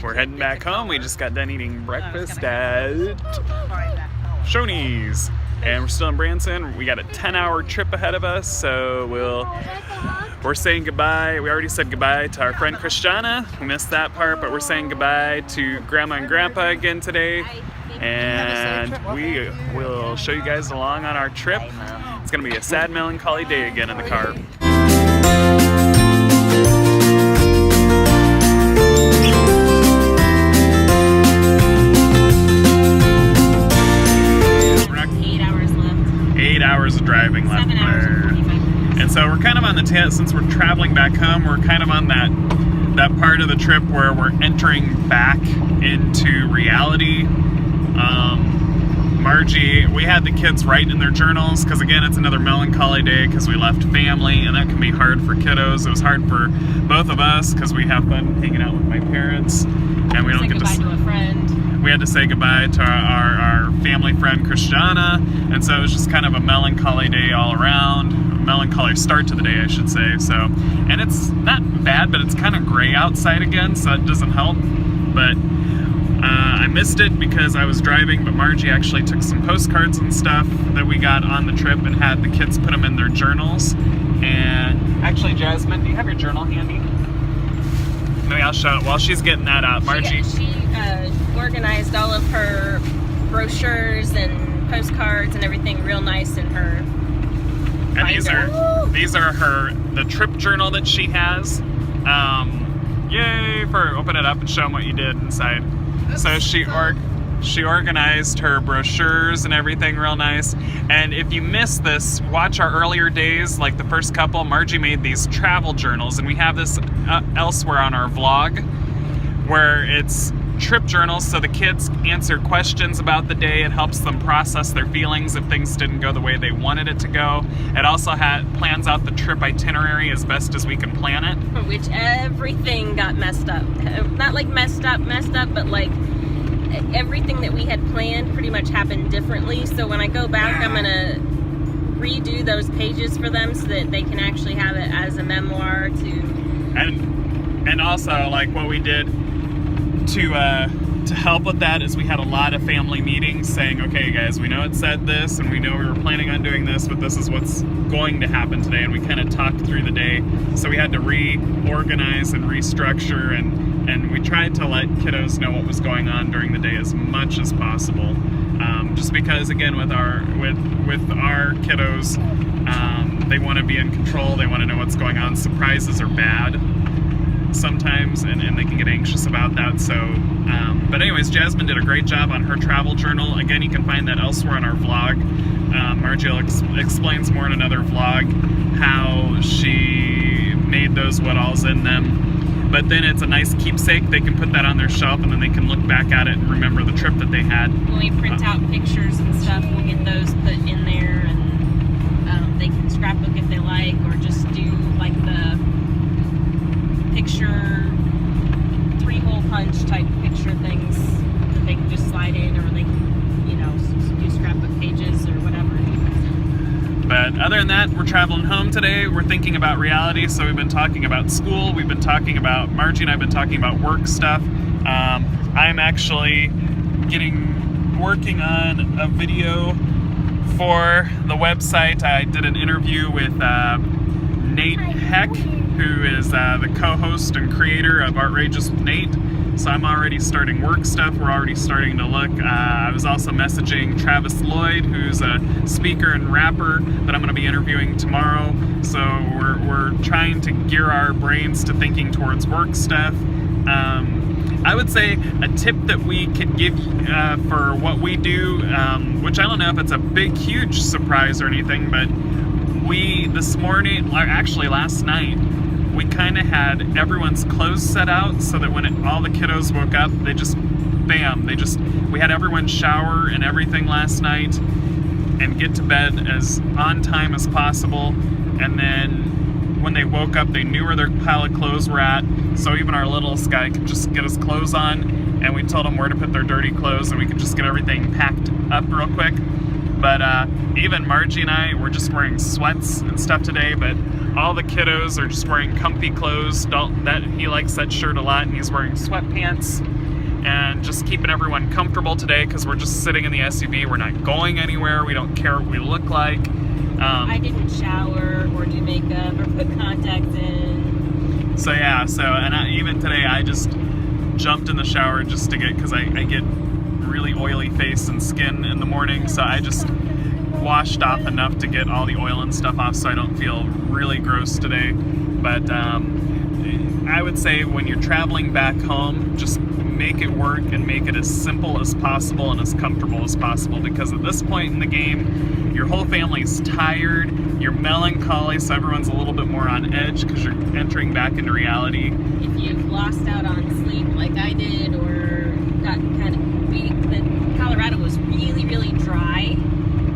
We're heading back home. We just got done eating breakfast at Shoney's. And we're still in Branson. We got a 10-hour trip ahead of us, so we're saying goodbye. We already said goodbye to our friend Christiana. We missed that part, but we're saying goodbye to Grandma and Grandpa again today. And we will show you guys along on our trip. It's gonna be a sad, melancholy day again in the car. Hours of driving left there. And so we're kind of on the tail, since we're traveling back home, we're kind of on that part of the trip where we're entering back into reality. Margie, we had the kids write in their journals, because again, it's another melancholy day because we left family, and that can be hard for kiddos. It was hard for both of us because we have fun hanging out with my parents, and we don't get to a friend. We had to say goodbye to our family friend Christiana, and so it was just kind of a melancholy day all around. A melancholy start to the day, I should say. So, and it's not bad, but it's kind of gray outside again, so it doesn't help. But I missed it because I was driving, but Margie actually took some postcards and stuff that we got on the trip and had the kids put them in their journals. And actually, Jasmine, do you have your journal handy? Maybe I'll show it while she's getting that out. Margie. She organized all of her brochures and postcards and everything real nice in her binder. And these are the trip journal that she has. Yay for open it up and show them what you did inside. So she organized her brochures and everything real nice. And if you missed this, watch our earlier days, like the first couple. Margie made these travel journals, and we have this elsewhere on our vlog, where it's trip journals, so the kids answer questions about the day. It helps them process their feelings if things didn't go the way they wanted it to go. It also plans out the trip itinerary as best as we can plan it. Which everything got messed up. Not like messed up, but like everything that we had planned pretty much happened differently. So when I go back, I'm gonna redo those pages for them so that they can actually have it as a memoir And also, like, what we did to help with that is we had a lot of family meetings saying, okay guys, we know it said this and we know we were planning on doing this, but this is what's going to happen today, and we kind of talked through the day. So we had to reorganize and restructure, and we tried to let kiddos know what was going on during the day as much as possible, just because again with our kiddos, they want to be in control, they want to know what's going on. Surprises are bad sometimes, and they can get anxious about that. So but anyways, Jasmine did a great job on her travel journal. Again, you can find that elsewhere on our vlog. Margie explains more in another vlog how she made those, what all's in them. But then it's a nice keepsake. They can put that on their shelf, and then they can look back at it and remember the trip that they had. When we print out pictures and stuff, we'll get those put in there, and they can scrapbook if they like, or just do like the picture 3-hole punch type picture things that they can just slide in, or they can, do scrapbook pages or whatever. But other than that, we're traveling home today. We're thinking about reality, so we've been talking about school. We've been talking about, Margie and I have been talking about work stuff. I'm actually working on a video for the website. I did an interview with Nate Heck, who is the co-host and creator of Outrageous with Nate. So I'm already starting work stuff. We're already starting to look. I was also messaging Travis Lloyd, who's a speaker and rapper that I'm going to be interviewing tomorrow. So we're trying to gear our brains to thinking towards work stuff. I would say a tip that we could give for what we do, which I don't know if it's a big, huge surprise or anything, but this morning, actually last night, we kind of had everyone's clothes set out so that when all the kiddos woke up, we had everyone shower and everything last night and get to bed as on time as possible. And then when they woke up, they knew where their pile of clothes were at. So even our littlest guy could just get his clothes on, and we told them where to put their dirty clothes, and we could just get everything packed up real quick. But even Margie and I, we're just wearing sweats and stuff today, but all the kiddos are just wearing comfy clothes. He likes that shirt a lot, and he's wearing sweatpants, and just keeping everyone comfortable today because we're just sitting in the SUV. We're not going anywhere. We don't care what we look like. I didn't shower or do makeup or put contacts in. So yeah, even today I just jumped in the shower just to because I get really oily face and skin in the morning, so I just washed off enough to get all the oil and stuff off so I don't feel really gross today. But I would say when you're traveling back home, just make it work and make it as simple as possible and as comfortable as possible, because at this point in the game, your whole family's tired, you're melancholy, so everyone's a little bit more on edge because you're entering back into reality. If you've lost out on sleep like I did, or got kind of weak, then Colorado was really, really dry.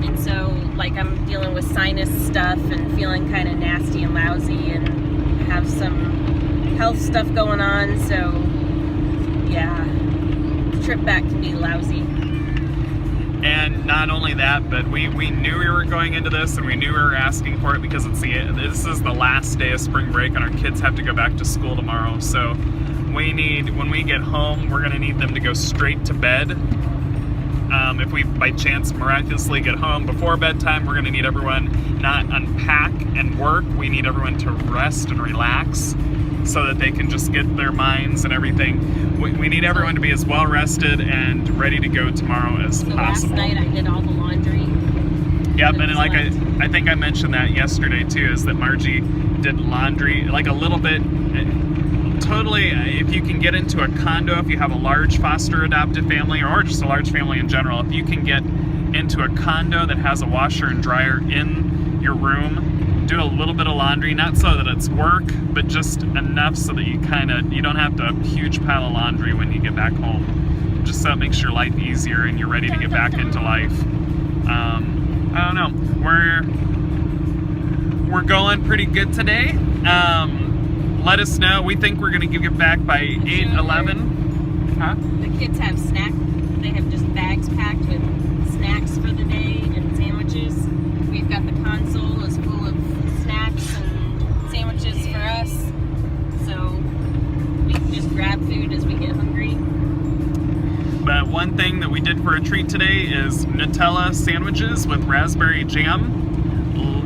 And so, like, I'm dealing with sinus stuff and feeling kind of nasty and lousy and have some health stuff going on. So, yeah, the trip back can be lousy. And not only that, but we knew we were going into this, and we knew we were asking for it because this is the last day of spring break, and our kids have to go back to school tomorrow. So when we get home, we're going to need them to go straight to bed. If we by chance miraculously get home before bedtime, we're going to need everyone not unpack and work. We need everyone to rest and relax so that they can just get their minds and everything. We need everyone to be as well rested and ready to go tomorrow as possible. Last night I did all the laundry. Yep, and like I think I mentioned that yesterday too, is that Margie did laundry like a little bit. Totally, if you can get into a condo, if you have a large foster adoptive family, or just a large family in general, if you can get into a condo that has a washer and dryer in your room, do a little bit of laundry, not so that it's work, but just enough so that you don't have to have a huge pile of laundry when you get back home. Just so it makes your life easier and you're ready to get back into life. I don't know. We're going pretty good today. Let us know. We think we're going to get back by 8:11. Huh? The kids have they have just bags packed with snacks for the day and sandwiches. We've got the console is full of snacks and sandwiches for us. So we can just grab food as we get hungry. But one thing that we did for a treat today is Nutella sandwiches with raspberry jam.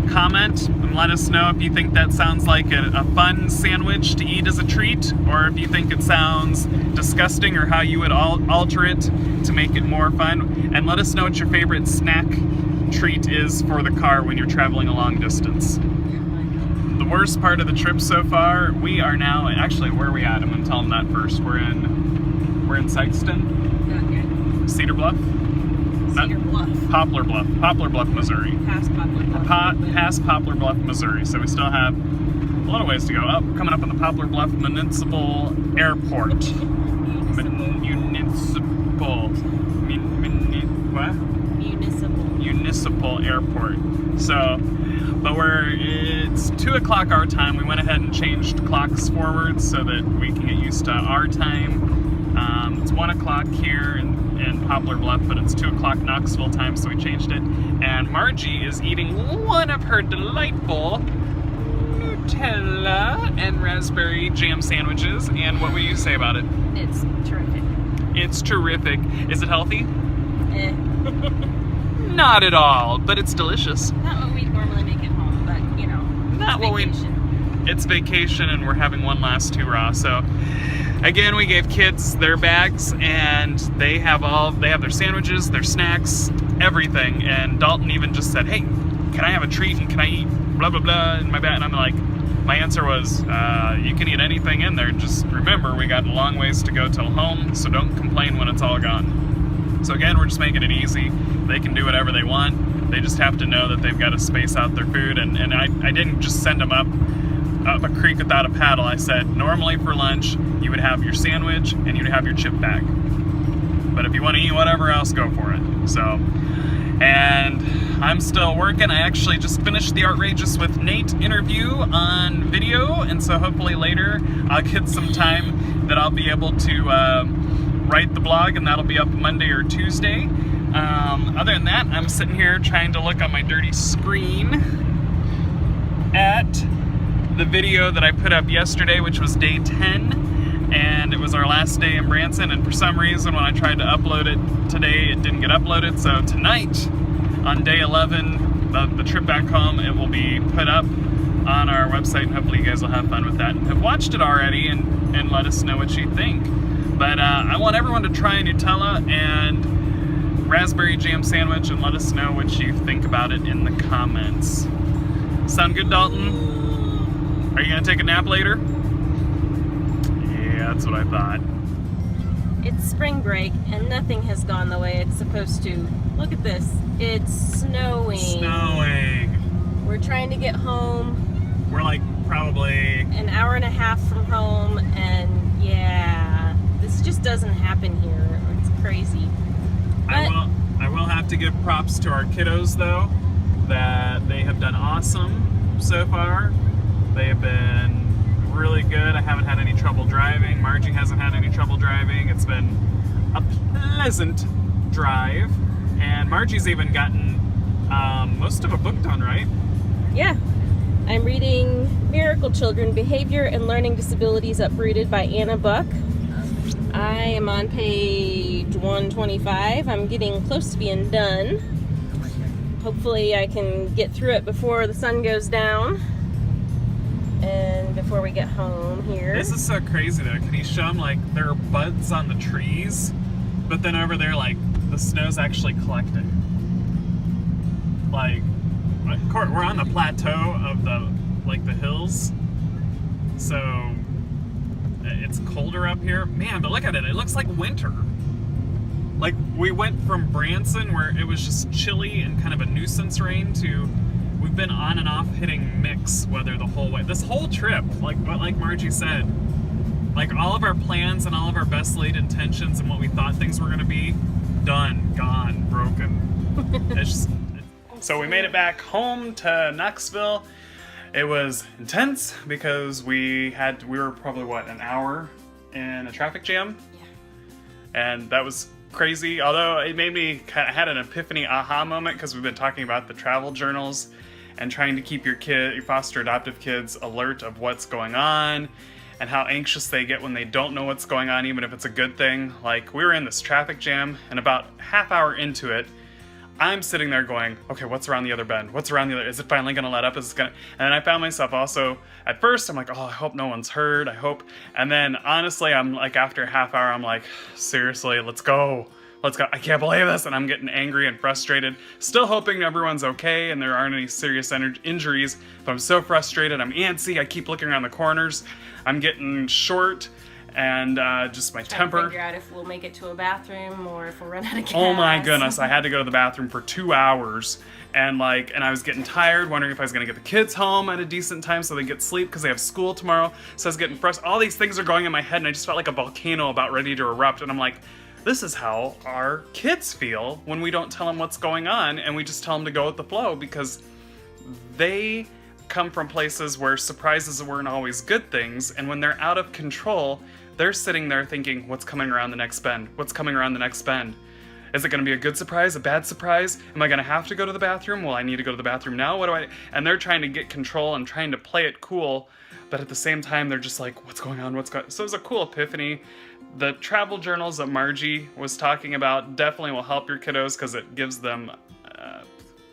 Comment and let us know if you think that sounds like a fun sandwich to eat as a treat, or if you think it sounds disgusting, or how you would alter it to make it more fun. And let us know what your favorite snack treat is for the car when you're traveling a long distance. The worst part of the trip so far, we are now, actually, where are we at? I'm going to tell them that first. We're in Sykeston? Cedar Bluff? Cedar Bluff. Poplar Bluff, Missouri. Past Poplar Bluff. Past Poplar Bluff, Missouri. So we still have a lot of ways to go. Coming up on the Poplar Bluff Municipal Airport. Municipal Airport. So, but it's 2 o'clock our time. We went ahead and changed clocks forward so that we can get used to our time. It's 1 o'clock here in Poplar Bluff, but it's 2 o'clock Knoxville time, so we changed it. And Margie is eating one of her delightful Nutella and raspberry jam sandwiches. And what will you say about it? It's terrific. It's terrific. Is it healthy? Not at all, but it's delicious. Not what we normally make at home, but not what it's vacation, and we're having one last hurrah. So again, we gave kids their bags, and they have their sandwiches, their snacks, everything. And Dalton even just said, "Hey, can I have a treat, and can I eat blah blah blah in my bag?" And I'm like, my answer was, you can eat anything in there. Just remember, we got a long ways to go till home, so don't complain when it's all gone. So again, we're just making it easy. They can do whatever they want. They just have to know that they've got to space out their food. And I didn't just send them up a creek without a paddle. I said, normally for lunch, you would have your sandwich and you'd have your chip bag. But if you want to eat whatever else, go for it. So, and I'm still working. I actually just finished the Outrageous with Nate interview on video. And so hopefully later I'll get some time that I'll be able to write the blog, and that'll be up Monday or Tuesday. Other than that, I'm sitting here trying to look on my dirty screen at the video that I put up yesterday, which was day 10, and it was our last day in Branson, and for some reason when I tried to upload it today, it didn't get uploaded. So tonight, on day 11, the trip back home, it will be put up on our website, and hopefully you guys will have fun with that and have watched it already and let us know what you think. But I want everyone to try a Nutella and raspberry jam sandwich and let us know what you think about it in the comments. Sound good, Dalton? Are you gonna take a nap later? Yeah, that's what I thought. It's spring break and nothing has gone the way it's supposed to. Look at this. It's snowing. Snowing. We're trying to get home. We're like probably an hour and a half from home, and yeah, this just doesn't happen here. It's crazy. I will have to give props to our kiddos though, that they have done awesome so far. They have been really good. I haven't had any trouble driving. Margie hasn't had any trouble driving. It's been a pleasant drive, and Margie's even gotten most of a book done, right? Yeah. I'm reading Miracle Children, Behavior and Learning Disabilities Uprooted by Anna Buck. I am on page 125. I'm getting close to being done. Hopefully I can get through it before the sun goes down and before we get home here. This is so crazy though. Can you show them, like, there are buds on the trees, but then over there, like, the snow's actually collecting. Like, we're on the plateau of the hills, so it's colder up here. Man, but look at it. It looks like winter. Like, we went from Branson, where it was just chilly and kind of a nuisance rain, to we've been on and off hitting mixed weather the whole way. This whole trip, like Margie said, like all of our plans and all of our best laid intentions and what we thought things were going to be, done, gone, broken. It's just, so we made it back home to Knoxville. It was intense because we were probably, what, an hour in a traffic jam? Yeah. And that was crazy, although it made me kind of had an epiphany aha moment, because we've been talking about the travel journals and trying to keep your foster adoptive kids alert of what's going on and how anxious they get when they don't know what's going on, even if it's a good thing. Like, we were in this traffic jam, and about half hour into it, I'm sitting there going, okay, what's around the other bend? What's around the other? Is it finally gonna let up? Is it gonna? And then I found myself also, at first, I'm like, oh, I hope no one's hurt. I hope. And then honestly, I'm like, after a half hour, I'm like, seriously, let's go. Let's go. I can't believe this. And I'm getting angry and frustrated, still hoping everyone's okay and there aren't any serious injuries. But I'm so frustrated. I'm antsy. I keep looking around the corners. I'm getting short. And just my temper. To figure out if we'll make it to a bathroom or if we'll run out of gas. Oh my goodness, I had to go to the bathroom for 2 hours, and I was getting tired, wondering if I was gonna get the kids home at a decent time so they get sleep because they have school tomorrow. So I was getting frustrated. All these things are going in my head, and I just felt like a volcano about ready to erupt. And I'm like, this is how our kids feel when we don't tell them what's going on, and we just tell them to go with the flow, because they come from places where surprises weren't always good things, and when they're out of control, they're sitting there thinking, what's coming around the next bend? What's coming around the next bend? Is it going to be a good surprise, a bad surprise? Am I going to have to go to the bathroom? Well, I need to go to the bathroom now. What do I? And they're trying to get control and trying to play it cool, but at the same time, they're just like, what's going on? So it was a cool epiphany. The travel journals that Margie was talking about definitely will help your kiddos, because it gives them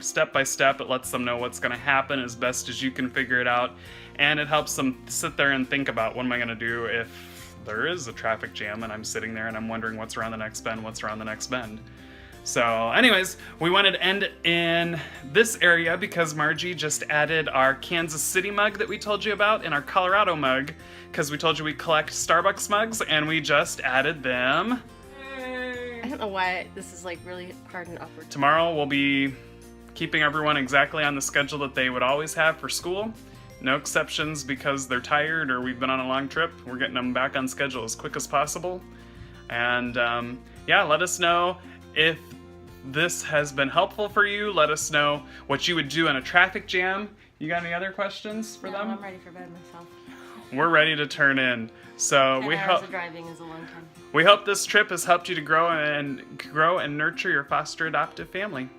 step by step. It lets them know what's going to happen as best as you can figure it out, and it helps them sit there and think about, what am I going to do if there is a traffic jam and I'm sitting there and I'm wondering what's around the next bend, what's around the next bend. So anyways, we wanted to end in this area because Margie just added our Kansas City mug that we told you about and our Colorado mug, because we told you we collect Starbucks mugs, and we just added them. I don't know why this is like really hard and awkward. Tomorrow we'll be keeping everyone exactly on the schedule that they would always have for school. No exceptions because they're tired or we've been on a long trip. We're getting them back on schedule as quick as possible. And yeah, let us know if this has been helpful for you. Let us know what you would do in a traffic jam. You got any other questions for them? I'm ready for bed myself. We're ready to turn in. So 10 we hours hope of driving is a long time. we hope this trip has helped you to grow and nurture your foster adoptive family.